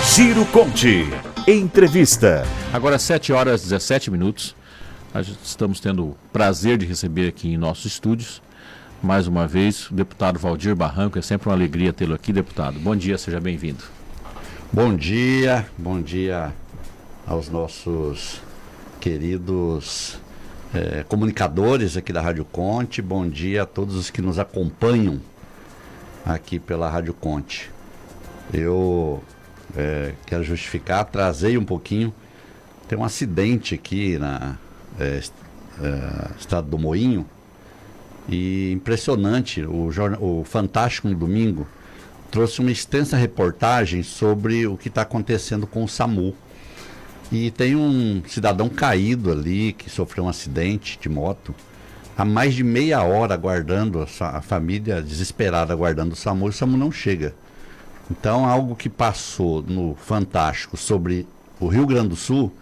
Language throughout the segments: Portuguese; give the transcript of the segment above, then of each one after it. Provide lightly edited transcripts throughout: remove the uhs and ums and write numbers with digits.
Ciro Conte, entrevista. Agora 7 horas e 17 minutos. Nós estamos tendo o prazer de receber aqui em nossos estúdios, mais uma vez, o deputado Valdir Barranco. É sempre uma alegria tê-lo aqui, deputado. Bom dia, seja bem-vindo. Bom dia aos nossos queridos comunicadores aqui da Rádio Conte. Bom dia a todos os que nos acompanham aqui pela Rádio Conte. Eu quero justificar, trazei um pouquinho. Tem um acidente aqui na Estrada do Moinho, e impressionante. O Fantástico no domingo trouxe uma extensa reportagem sobre o que está acontecendo com o SAMU. E tem um cidadão caído ali, que sofreu um acidente de moto, há mais de meia hora aguardando, a família desesperada aguardando o SAMU, e o SAMU não chega. Então, algo que passou no Fantástico sobre o Rio Grande do Sul,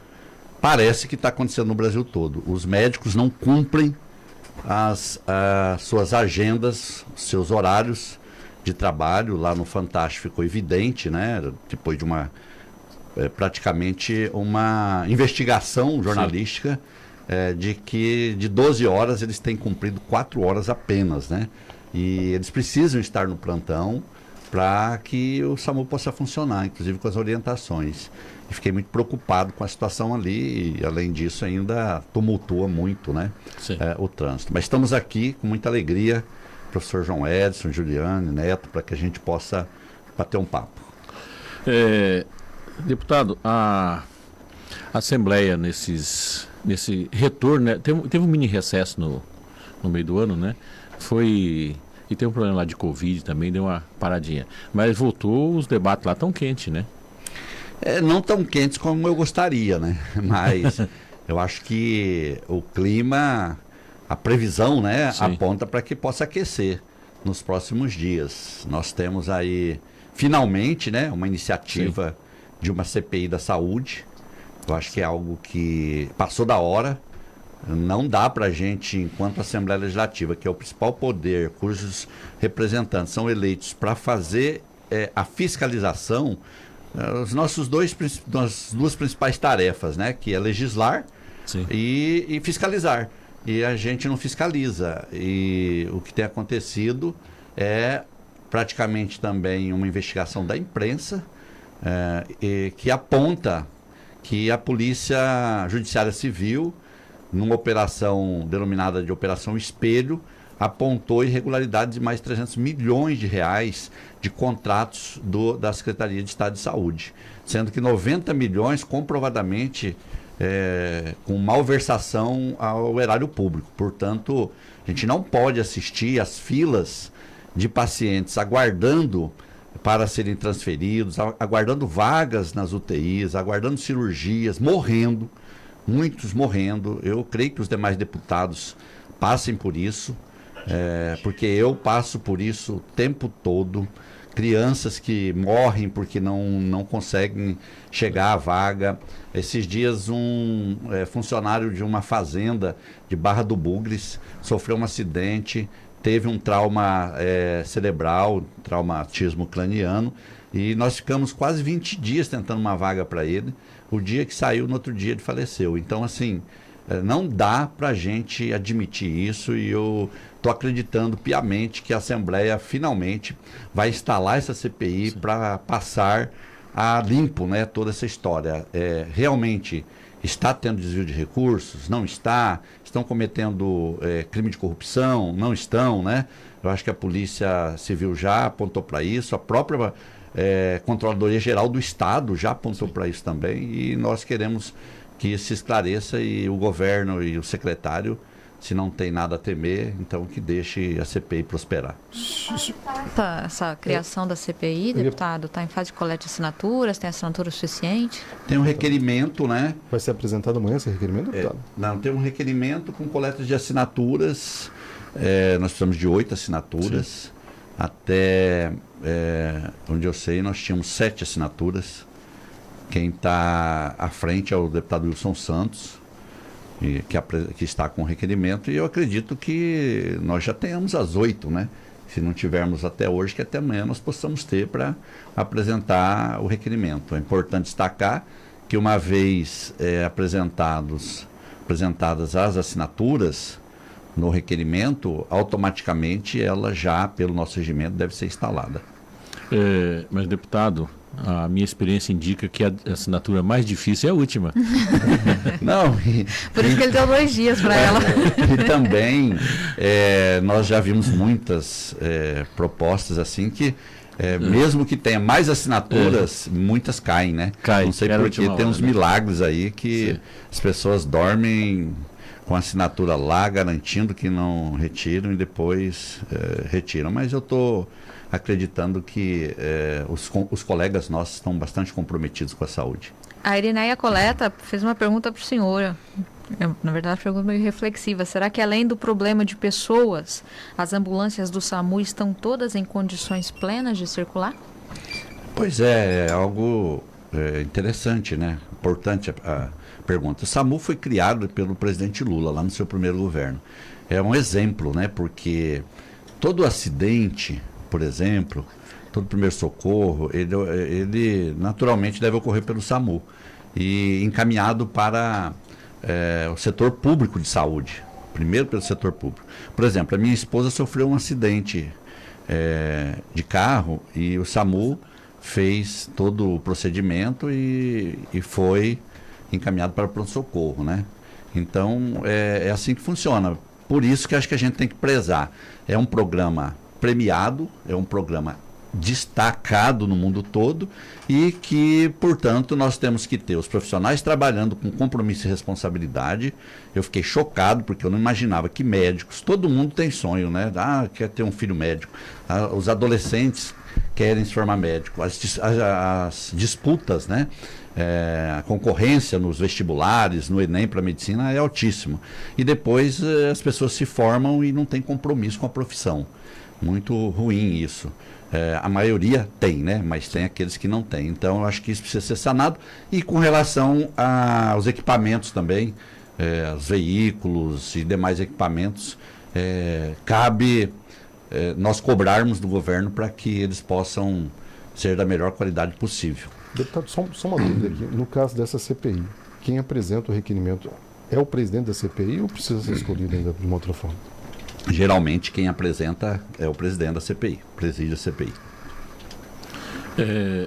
parece que está acontecendo no Brasil todo. Os médicos não cumprem as suas agendas, seus horários de trabalho. Lá no Fantástico ficou evidente, né? Depois de praticamente uma investigação jornalística, de que de 12 horas eles têm cumprido 4 horas apenas, né? E eles precisam estar no plantão para que o SAMU possa funcionar, inclusive com as orientações. E fiquei muito preocupado com a situação ali, e além disso ainda tumultua muito, né, o trânsito. Mas estamos aqui com muita alegria, professor João Edson, Juliane, Neto, para que a gente possa bater um papo. Deputado, a Assembleia nesse retorno, né, teve um mini recesso no meio do ano, né? E tem um problema lá de Covid também, deu uma paradinha. Mas voltou, os debates lá tão quentes, né? Não tão quentes como eu gostaria, né? Mas eu acho que o clima, a previsão, né, aponta para que possa aquecer nos próximos dias. Nós temos aí, finalmente, né, uma iniciativa de uma CPI da saúde. Eu acho que é algo que passou da hora. Não dá para a gente, enquanto Assembleia Legislativa, que é o principal poder, cujos representantes são eleitos para fazer a fiscalização, as nossas duas principais tarefas, né, que é legislar e fiscalizar. E a gente não fiscaliza. E o que tem acontecido é praticamente também uma investigação da imprensa, que aponta que a Polícia Judiciária Civil, numa operação denominada de Operação Espelho, apontou irregularidades de mais de 300 milhões de reais de contratos da Secretaria de Estado de Saúde, sendo que 90 milhões comprovadamente com malversação ao erário público. Portanto, a gente não pode assistir às filas de pacientes aguardando para serem transferidos, aguardando vagas nas UTIs, aguardando cirurgias, morrendo. Muitos morrendo. Eu creio que os demais deputados passem por isso, porque eu passo por isso o tempo todo. Crianças que morrem porque não conseguem chegar à vaga. Esses dias um funcionário de uma fazenda de Barra do Bugres sofreu um acidente, teve um trauma cerebral, traumatismo craniano, e nós ficamos quase 20 dias tentando uma vaga para ele. O dia que saiu, no outro dia ele faleceu. Então, assim, não dá para a gente admitir isso, e eu estou acreditando piamente que a Assembleia finalmente vai instalar essa CPI para passar a limpo, né, toda essa história. Realmente está tendo desvio de recursos? Não está? Estão cometendo crime de corrupção? Não estão, né? Eu acho que a Polícia Civil já apontou para isso, a própria Controladoria Geral do Estado já apontou para isso também, e nós queremos que se esclareça, e o governo e o secretário, se não tem nada a temer, então que deixe a CPI prosperar. Essa criação da CPI, deputado, está em fase de coleta de assinaturas? Tem assinatura suficiente? Tem um requerimento, né? Vai ser apresentado amanhã esse requerimento, deputado? Não, tem um requerimento com coleta de assinaturas. Nós precisamos de 8 assinaturas. Sim. Até onde eu sei, nós tínhamos 7 assinaturas. Quem está à frente é o deputado Wilson Santos, que está com o requerimento, e eu acredito que nós já tenhamos as 8, né? Se não tivermos até hoje, que até amanhã nós possamos ter para apresentar o requerimento. É importante destacar que uma vez apresentadas as assinaturas no requerimento, automaticamente ela já, pelo nosso regimento, deve ser instalada. Mas, deputado, a minha experiência indica que a assinatura mais difícil é a última. Não, Por isso que ele deu 2 dias para ela. E também nós já vimos muitas propostas assim que mesmo que tenha mais assinaturas, muitas caem, né? Não sei porque tem uns milagres aí que as pessoas dormem com a assinatura lá, garantindo que não retiram e depois retiram. Mas eu estou acreditando que os colegas nossos estão bastante comprometidos com a saúde. A Irineia Coleta fez uma pergunta para o senhor. Na verdade, uma pergunta meio reflexiva. Será que além do problema de pessoas, as ambulâncias do SAMU estão todas em condições plenas de circular? Pois é algo interessante, né? Importante a pergunta. O SAMU foi criado pelo presidente Lula lá no seu primeiro governo. É um exemplo, né? Porque todo acidente, por exemplo, todo primeiro socorro, ele naturalmente deve ocorrer pelo SAMU e encaminhado para o setor público de saúde, primeiro pelo setor público. Por exemplo, a minha esposa sofreu um acidente de carro e o SAMU fez todo o procedimento e foi encaminhado para o pronto-socorro, né? Então, é assim que funciona. Por isso que acho que a gente tem que prezar. É um programa premiado, é um programa destacado no mundo todo e que, portanto, nós temos que ter os profissionais trabalhando com compromisso e responsabilidade. Eu fiquei chocado porque eu não imaginava que médicos, todo mundo tem sonho, né? Quer ter um filho médico. Os adolescentes querem se formar médico. As disputas, né? A concorrência nos vestibulares, no Enem para medicina é altíssima. E depois as pessoas se formam e não têm compromisso com a profissão. Muito ruim isso. A maioria tem, né? Mas tem aqueles que não têm. Então, eu acho que isso precisa ser sanado. E com relação aos equipamentos também, os veículos e demais equipamentos, cabe nós cobrarmos do governo para que eles possam ser da melhor qualidade possível. Deputado, só uma dúvida aqui. No caso dessa CPI, quem apresenta o requerimento é o presidente da CPI ou precisa ser escolhido ainda de uma outra forma? Geralmente quem apresenta é o presidente da CPI, preside a CPI.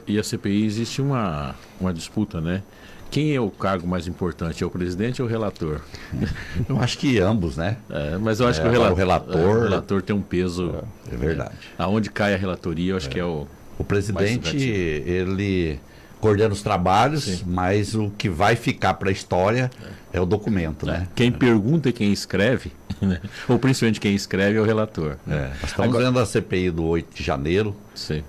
E a CPI existe uma disputa, né? Quem é o cargo mais importante? É o presidente ou o relator? Eu acho que ambos, né? Mas eu acho que o relator tem um peso. É verdade. Aonde cai a relatoria, eu acho que é o presidente, ele coordena os trabalhos, sim, mas o que vai ficar para a história é o documento, né? Quem pergunta e quem escreve, né? Ou principalmente quem escreve é o relator. Nós estamos vendo a CPI do 8 de janeiro, sim.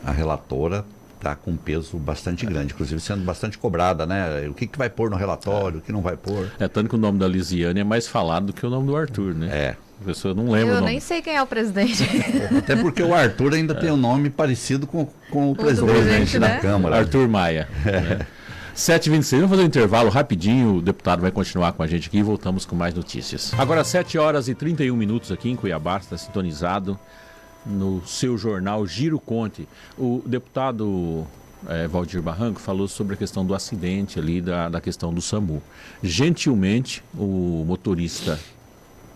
A relatora está com um peso bastante grande, inclusive sendo bastante cobrada, né? O que vai pôr no relatório, o que não vai pôr. Tanto que o nome da Lisiane é mais falado do que o nome do Arthur, né? A pessoa não lembra o nome. Eu nem sei quem é o presidente. Até porque o Arthur ainda tem um nome parecido com o presidente da Câmara. Arthur Maia. 7h26, vamos fazer um intervalo rapidinho, o deputado vai continuar com a gente aqui e voltamos com mais notícias. Agora 7h31 aqui em Cuiabá, está sintonizado no seu jornal Giro Conte. O deputado Valdir Barranco falou sobre a questão do acidente ali, da questão do SAMU. Gentilmente, o motorista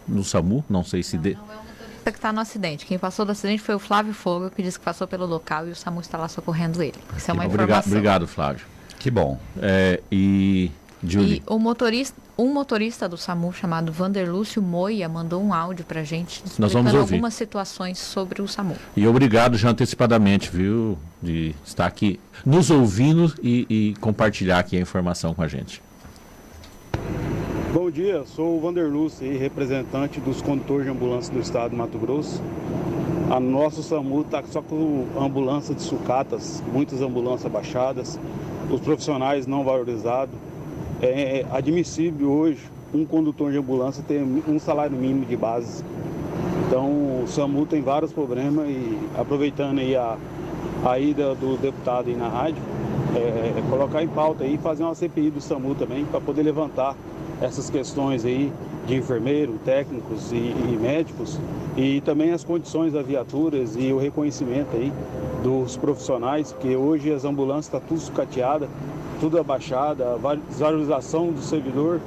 no SAMU, não sei se... Não é o motorista que está no acidente. Quem passou do acidente foi o Flávio Fogo, que disse que passou pelo local e o SAMU está lá socorrendo ele. Isso é uma informação. Obrigado, Flávio. Que bom. E um motorista do SAMU chamado Vanderlúcio Moia mandou um áudio para a gente explicando algumas situações sobre o SAMU. E obrigado já antecipadamente, viu, de estar aqui nos ouvindo e compartilhar aqui a informação com a gente. Bom dia, sou o Vanderlúcio, representante dos condutores de ambulância do estado de Mato Grosso. A nosso SAMU está só com ambulância de sucatas, muitas ambulâncias baixadas, os profissionais não valorizados. É admissível hoje um condutor de ambulância ter um salário mínimo de base. Então o SAMU tem vários problemas e aproveitando aí a ida do deputado aí na rádio, colocar em pauta aí e fazer uma CPI do SAMU também para poder levantar essas questões aí de enfermeiro, técnicos e médicos, e também as condições das viaturas e o reconhecimento aí dos profissionais, porque hoje as ambulâncias estão tudo sucateadas, tudo abaixada, a valorização do servidor,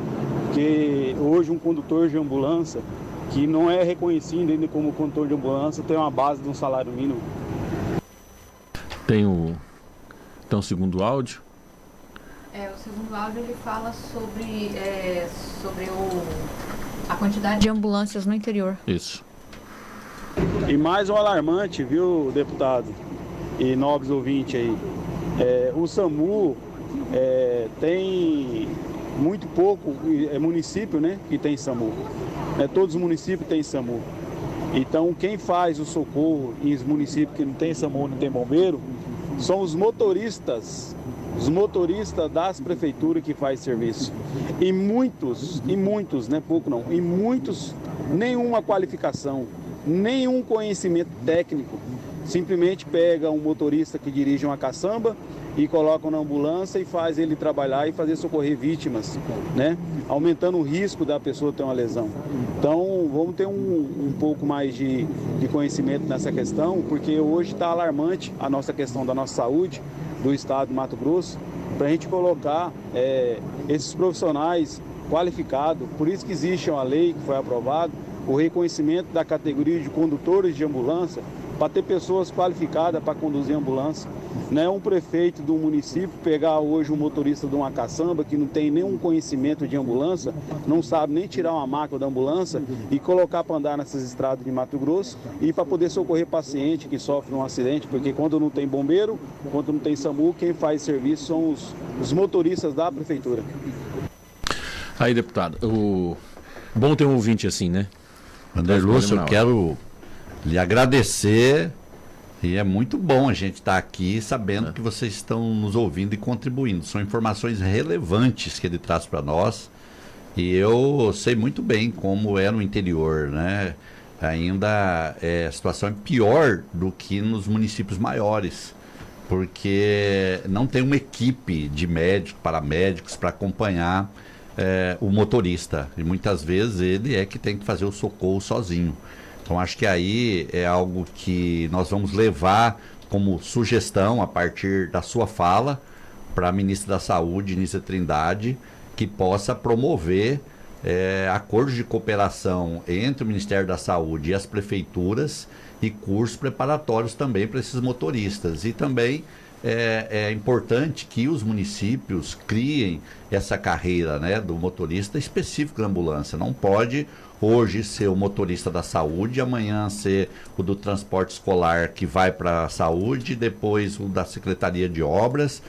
porque hoje um condutor de ambulância que não é reconhecido ainda como condutor de ambulância tem uma base de um salário mínimo. Tem o segundo áudio. O segundo áudio ele fala sobre a quantidade de ambulâncias no interior. Isso. E mais um alarmante, viu, deputado e nobres ouvintes aí. O SAMU tem muito pouco município, né, que tem SAMU. Todos os municípios têm SAMU. Então, quem faz o socorro em municípios que não tem SAMU, não tem bombeiro, são os motoristas das prefeituras que faz serviço. E muitos, né, pouco não, e muitos, nenhuma qualificação, nenhum conhecimento técnico. Simplesmente pega um motorista que dirige uma caçamba e colocam na ambulância e faz ele trabalhar e fazer socorrer vítimas, né? Aumentando o risco da pessoa ter uma lesão. Então, vamos ter um pouco mais de conhecimento nessa questão, porque hoje está alarmante a nossa questão da nossa saúde do estado de Mato Grosso, para a gente colocar esses profissionais qualificados. Por isso que existe uma lei que foi aprovada, o reconhecimento da categoria de condutores de ambulância, para ter pessoas qualificadas para conduzir ambulância. Não é um prefeito do município pegar hoje um motorista de uma caçamba que não tem nenhum conhecimento de ambulância, não sabe nem tirar uma máquina da ambulância e colocar para andar nessas estradas de Mato Grosso e para poder socorrer paciente que sofre um acidente, porque quando não tem bombeiro, quando não tem SAMU, quem faz serviço são os motoristas da prefeitura. Aí, deputado, bom ter um ouvinte assim, né? André Lúcio, eu quero lhe agradecer, e é muito bom a gente estar aqui sabendo que vocês estão nos ouvindo e contribuindo. São informações relevantes que ele traz para nós, e eu sei muito bem como é no interior, né? Ainda a situação é pior do que nos municípios maiores, porque não tem uma equipe de médicos, paramédicos para acompanhar o motorista, e muitas vezes ele é que tem que fazer o socorro sozinho. Então, acho que aí é algo que nós vamos levar como sugestão a partir da sua fala para a ministra da Saúde, Nízia Trindade, que possa promover acordos de cooperação entre o Ministério da Saúde e as prefeituras e cursos preparatórios também para esses motoristas. E também é importante que os municípios criem essa carreira, né, do motorista específico da ambulância. Não pode hoje ser o motorista da saúde, amanhã ser o do transporte escolar que vai para a saúde, depois o da Secretaria de Obras.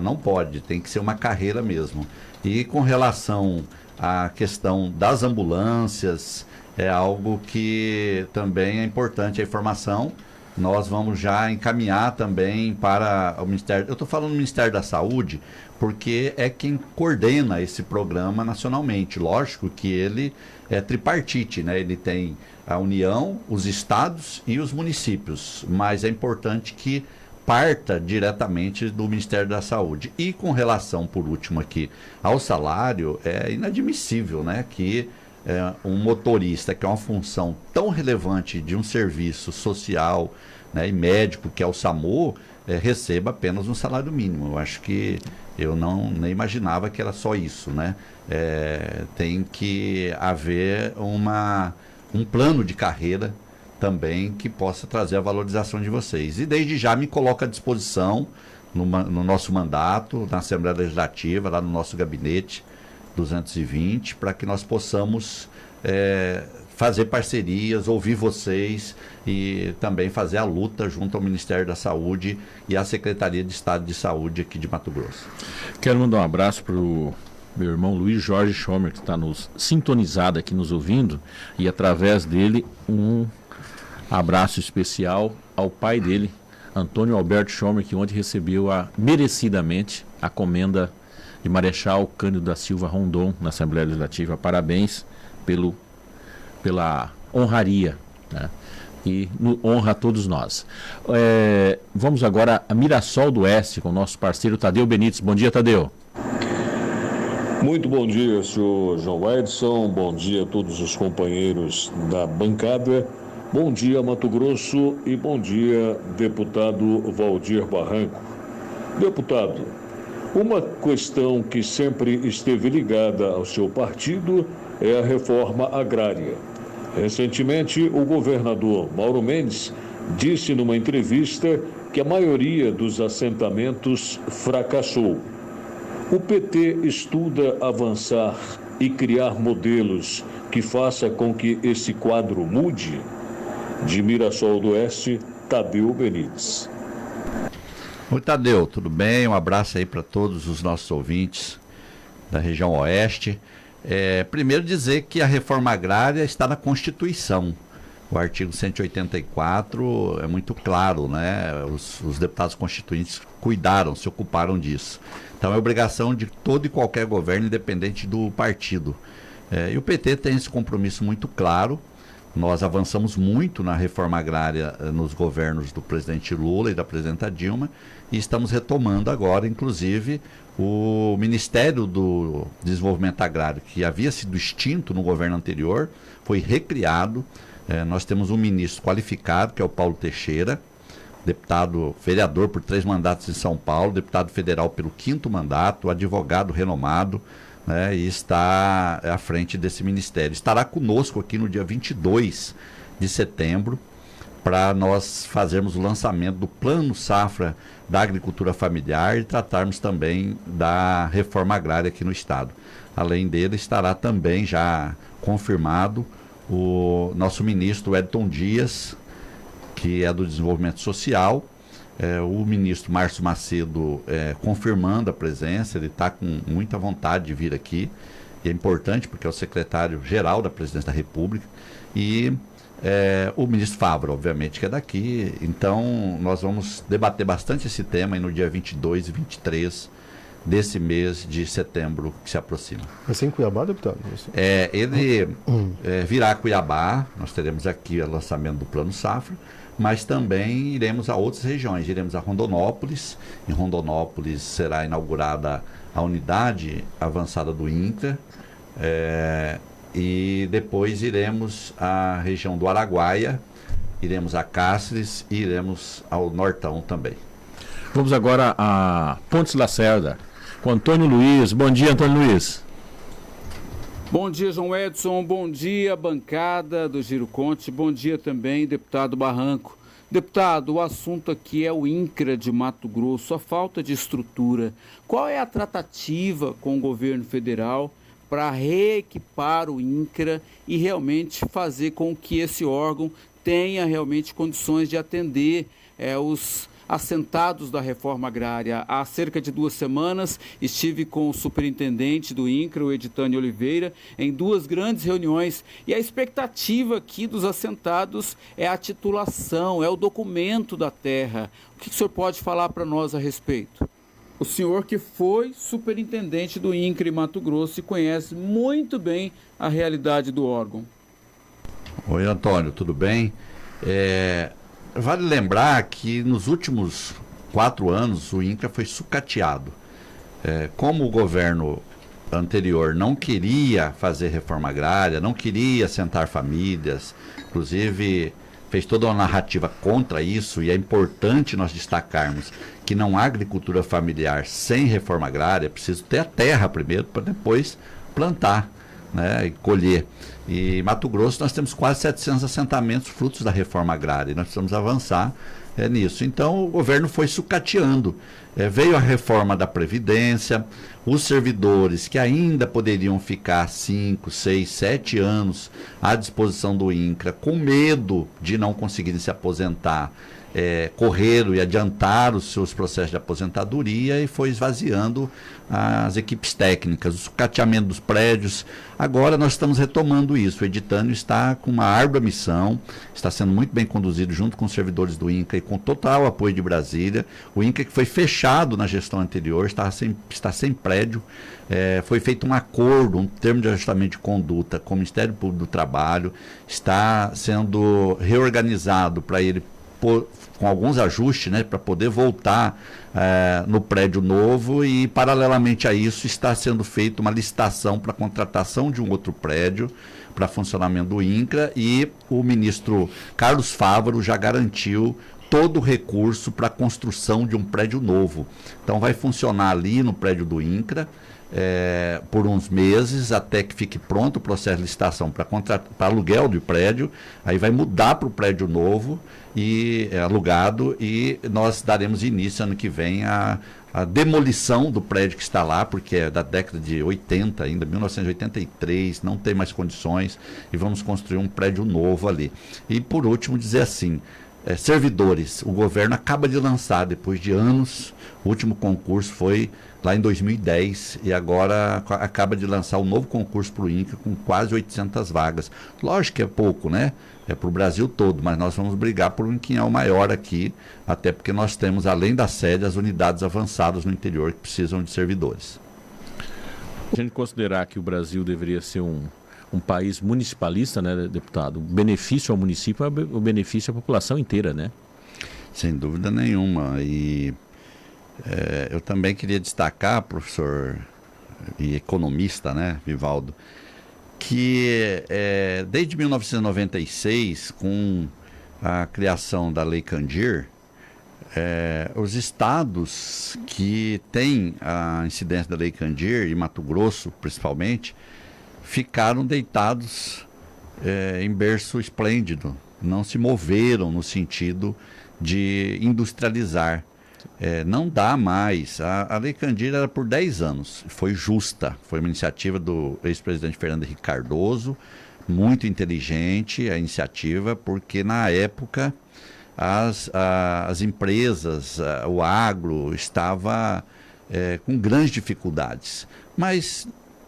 Não pode, tem que ser uma carreira mesmo. E com relação à questão das ambulâncias, é algo que também é importante a informação. Nós vamos já encaminhar também para o Ministério... Eu estou falando do Ministério da Saúde porque é quem coordena esse programa nacionalmente. Lógico que ele é tripartite, né? Ele tem a União, os estados e os municípios, mas é importante que parta diretamente do Ministério da Saúde. E com relação, por último aqui, ao salário, é inadmissível, né, que um motorista, que é uma função tão relevante de um serviço social, né, e médico, que é o SAMU, receba apenas um salário mínimo. Eu acho que eu nem imaginava que era só isso, né? Tem que haver um plano de carreira também que possa trazer a valorização de vocês. E desde já me coloco à disposição no nosso mandato, na Assembleia Legislativa, lá no nosso gabinete 220, para que nós possamos fazer parcerias, ouvir vocês e também fazer a luta junto ao Ministério da Saúde e à Secretaria de Estado de Saúde aqui de Mato Grosso. Quero mandar um abraço para o meu irmão Luiz Jorge Schomer, que está nos sintonizado aqui, nos ouvindo, e através dele um abraço especial ao pai dele, Antônio Alberto Schomer, que ontem recebeu merecidamente a comenda de Marechal Cândido da Silva Rondon na Assembleia Legislativa. Parabéns pela honraria, né? E honra a todos nós. Vamos agora a Mirassol do Oeste com o nosso parceiro Tadeu Benites. Bom dia, Tadeu. Muito bom dia, senhor João Edson, bom dia a todos os companheiros da bancada, bom dia Mato Grosso e bom dia deputado Valdir Barranco. Deputado, uma questão que sempre esteve ligada ao seu partido é a reforma agrária. Recentemente, o governador Mauro Mendes disse numa entrevista que a maioria dos assentamentos fracassou. O PT estuda avançar e criar modelos que faça com que esse quadro mude? De Mirassol do Oeste, Tadeu Benites. Oi, Tadeu, tudo bem? Um abraço aí para todos os nossos ouvintes da região Oeste. Primeiro dizer que a reforma agrária está na Constituição. O artigo 184 é muito claro, né? Os deputados constituintes cuidaram, se ocuparam disso. Então é obrigação de todo e qualquer governo, independente do partido. E o PT tem esse compromisso muito claro. Nós avançamos muito na reforma agrária nos governos do presidente Lula e da presidenta Dilma e estamos retomando agora, inclusive, o Ministério do Desenvolvimento Agrário, que havia sido extinto no governo anterior, foi recriado. Nós temos um ministro qualificado, que é o Paulo Teixeira, deputado vereador por 3 mandatos em São Paulo, deputado federal pelo 5º mandato, advogado renomado, né, e está à frente desse ministério. Estará conosco aqui no dia 22 de setembro para nós fazermos o lançamento do Plano Safra da Agricultura Familiar e tratarmos também da reforma agrária aqui no estado. Além dele, estará também já confirmado o nosso ministro Edton Dias, que é do Desenvolvimento Social, o ministro Márcio Macedo confirmando a presença. Ele está com muita vontade de vir aqui, e é importante porque é o secretário-geral da Presidência da República, e o ministro Fávaro, obviamente, que é daqui. Então, nós vamos debater bastante esse tema aí no dia 22 e 23 desse mês de setembro que se aproxima. Vai ser em Cuiabá, deputado? Ele virá a Cuiabá, nós teremos aqui o lançamento do Plano Safra, mas também iremos a outras regiões, iremos a Rondonópolis. Em Rondonópolis será inaugurada a unidade avançada do INCRA, e depois iremos à região do Araguaia, iremos a Cáceres e iremos ao Nortão também. Vamos agora a Pontes Lacerda, com Antônio Luiz. Bom dia, Antônio Luiz. Bom dia, João Edson. Bom dia, bancada do Giro Conte. Bom dia também, deputado Barranco. Deputado, o assunto aqui é o INCRA de Mato Grosso, a falta de estrutura. Qual é a tratativa com o governo federal para reequipar o INCRA e realmente fazer com que esse órgão tenha realmente condições de atender os assentados da reforma agrária? Há cerca de 2 semanas estive com o superintendente do INCRA, o Editânio Oliveira, em 2 grandes reuniões, e a expectativa aqui dos assentados é a titulação, é o documento da terra. O que o senhor pode falar para nós a respeito? O senhor que foi superintendente do INCRA em Mato Grosso e conhece muito bem a realidade do órgão. Oi, Antônio, tudo bem? Vale lembrar que nos últimos 4 anos o INCRA foi sucateado. Como o governo anterior não queria fazer reforma agrária, não queria assentar famílias, inclusive fez toda uma narrativa contra isso, e é importante nós destacarmos que não há agricultura familiar sem reforma agrária. É preciso ter a terra primeiro para depois plantar, né, e colher. E em Mato Grosso nós temos quase 700 assentamentos frutos da reforma agrária, e nós precisamos avançar nisso. Então o governo foi sucateando. Veio a reforma da Previdência, os servidores que ainda poderiam ficar 5, 6, 7 anos à disposição do INCRA, com medo de não conseguirem se aposentar, correram e adiantaram os seus processos de aposentadoria, e foi esvaziando as equipes técnicas, o sucateamento dos prédios. Agora nós estamos retomando isso. O Editânio está com uma árdua missão, está sendo muito bem conduzido junto com os servidores do INCRA e com total apoio de Brasília. O INCRA, que foi fechado na gestão anterior, está sem prédio. Foi feito um acordo, um termo de ajustamento de conduta com o Ministério Público do Trabalho, está sendo reorganizado para ele com alguns ajustes, né, para poder voltar no prédio novo, e paralelamente a isso está sendo feita uma licitação para a contratação de um outro prédio para funcionamento do INCRA, e o ministro Carlos Fávaro já garantiu todo o recurso para a construção de um prédio novo. Então vai funcionar ali no prédio do INCRA por uns meses, até que fique pronto o processo de licitação para aluguel do prédio, aí vai mudar para o prédio novo e alugado, e nós daremos início ano que vem a demolição do prédio que está lá, porque é da década de 80 ainda, 1983, não tem mais condições, e vamos construir um prédio novo ali. E por último dizer assim, servidores, o governo acaba de lançar, depois de anos, o último concurso foi lá em 2010, e agora acaba de lançar um novo concurso para o INCRA com quase 800 vagas. Lógico que é pouco, né? É para o Brasil todo, mas nós vamos brigar por um quinhão maior aqui, até porque nós temos, além da sede, as unidades avançadas no interior que precisam de servidores. A gente considerar que o Brasil deveria ser um país municipalista, né, deputado? O benefício ao município é o benefício à população inteira, né? Sem dúvida nenhuma. E eu também queria destacar, professor e economista, né, Vivaldo, que desde 1996, com a criação da Lei Candir, os estados que têm a incidência da Lei Candir, e Mato Grosso principalmente, ficaram deitados em berço esplêndido, não se moveram no sentido de industrializar. Não dá mais. A Lei Candir era por 10 anos, foi justa, foi uma iniciativa do ex-presidente Fernando Henrique Cardoso, muito inteligente a iniciativa, porque na época as empresas, o agro estava com grandes dificuldades, mas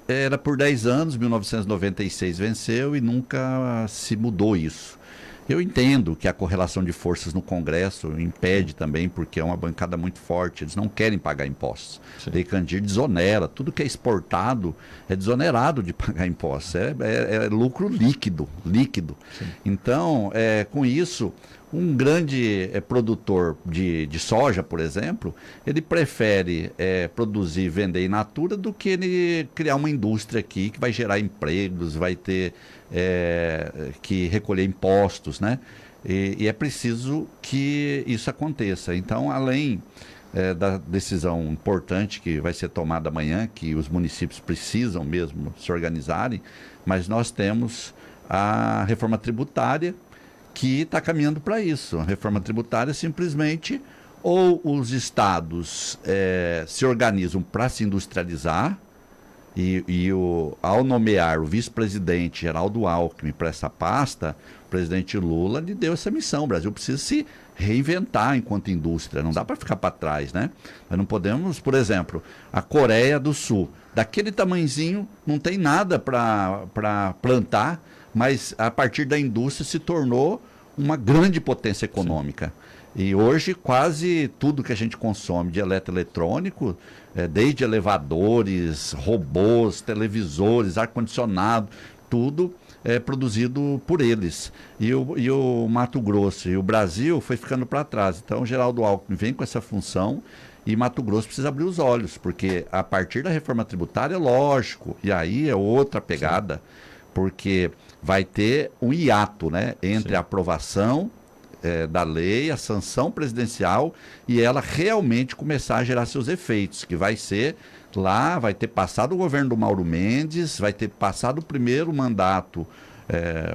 era por 10 anos, 1996 venceu e nunca se mudou isso. Eu entendo que a correlação de forças no Congresso impede também, porque é uma bancada muito forte, eles não querem pagar impostos. Sim. Lei Candir desonera, tudo que é exportado é desonerado de pagar impostos, é lucro líquido. Sim. Então, com isso, um grande produtor de soja, por exemplo, ele prefere produzir e vender in natura do que ele criar uma indústria aqui que vai gerar empregos, vai ter que recolher impostos, né? E é preciso que isso aconteça. Então, além da decisão importante que vai ser tomada amanhã, que os municípios precisam mesmo se organizarem, mas nós temos a reforma tributária, que está caminhando para isso. A reforma tributária simplesmente, ou os estados se organizam para se industrializar, ao nomear o vice-presidente Geraldo Alckmin para essa pasta, o presidente Lula lhe deu essa missão. O Brasil precisa se reinventar enquanto indústria, não dá para ficar para trás, né? Nós não podemos, por exemplo, a Coreia do Sul, daquele tamanhozinho, não tem nada para plantar, mas a partir da indústria se tornou uma grande potência econômica. Sim. E hoje quase tudo que a gente consome de eletroeletrônico, desde elevadores, robôs, televisores, ar-condicionado, tudo é produzido por eles. E o Mato Grosso e o Brasil foi ficando para trás. Então o Geraldo Alckmin vem com essa função, e Mato Grosso precisa abrir os olhos, porque a partir da reforma tributária, lógico, e aí é outra pegada, sim, porque vai ter um hiato, né, entre sim, a aprovação da lei, a sanção presidencial, e ela realmente começar a gerar seus efeitos, que vai ser lá, vai ter passado o governo do Mauro Mendes, vai ter passado o primeiro mandato,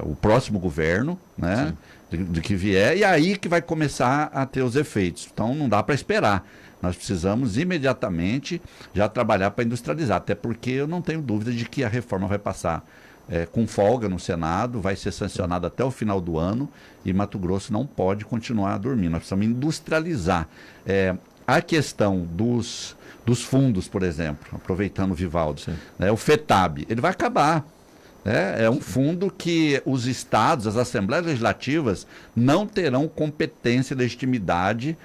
o próximo governo, né, do que vier, e aí que vai começar a ter os efeitos. Então não dá para esperar. Nós precisamos imediatamente já trabalhar para industrializar, até porque eu não tenho dúvida de que a reforma vai passar com folga no Senado, vai ser sancionada até o final do ano, e Mato Grosso não pode continuar dormindo. Nós precisamos industrializar. A questão dos fundos, por exemplo, aproveitando o Vivaldo, o FETAB, ele vai acabar. É um fundo que os estados, as assembleias legislativas, não terão competência e legitimidade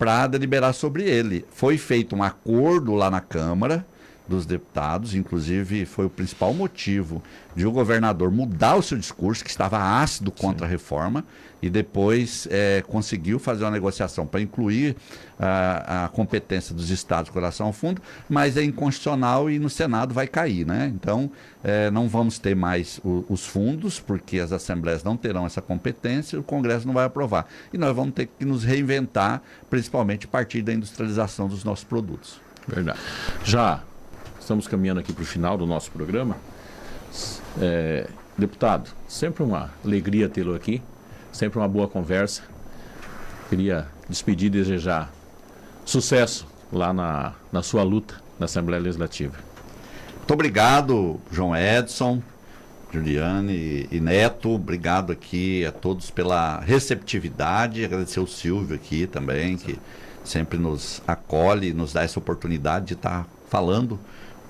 para deliberar sobre ele. Foi feito um acordo lá na Câmara, dos deputados, inclusive foi o principal motivo de o governador mudar o seu discurso, que estava ácido contra a reforma, e depois conseguiu fazer uma negociação para incluir a competência dos estados com relação ao fundo, mas é inconstitucional e no Senado vai cair, né? Então, não vamos ter mais os fundos, porque as assembleias não terão essa competência e o Congresso não vai aprovar. E nós vamos ter que nos reinventar, principalmente a partir da industrialização dos nossos produtos. Verdade. Já estamos caminhando aqui para o final do nosso programa. Deputado, sempre uma alegria tê-lo aqui, sempre uma boa conversa. Queria despedir e desejar sucesso lá na sua luta na Assembleia Legislativa. Muito obrigado, João Edson, Juliane e Neto. Obrigado aqui a todos pela receptividade. Agradecer ao Silvio aqui também, que sempre nos acolhe, nos dá essa oportunidade de estar falando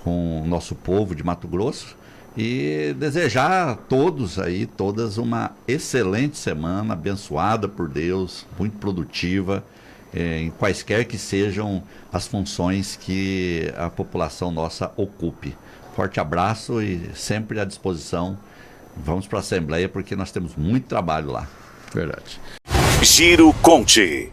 com o nosso povo de Mato Grosso. E desejar a todos aí, todas, uma excelente semana, abençoada por Deus, muito produtiva, em quaisquer que sejam as funções que a população nossa ocupe. Forte abraço e sempre à disposição. Vamos para a Assembleia porque nós temos muito trabalho lá. Verdade. Giro Conte.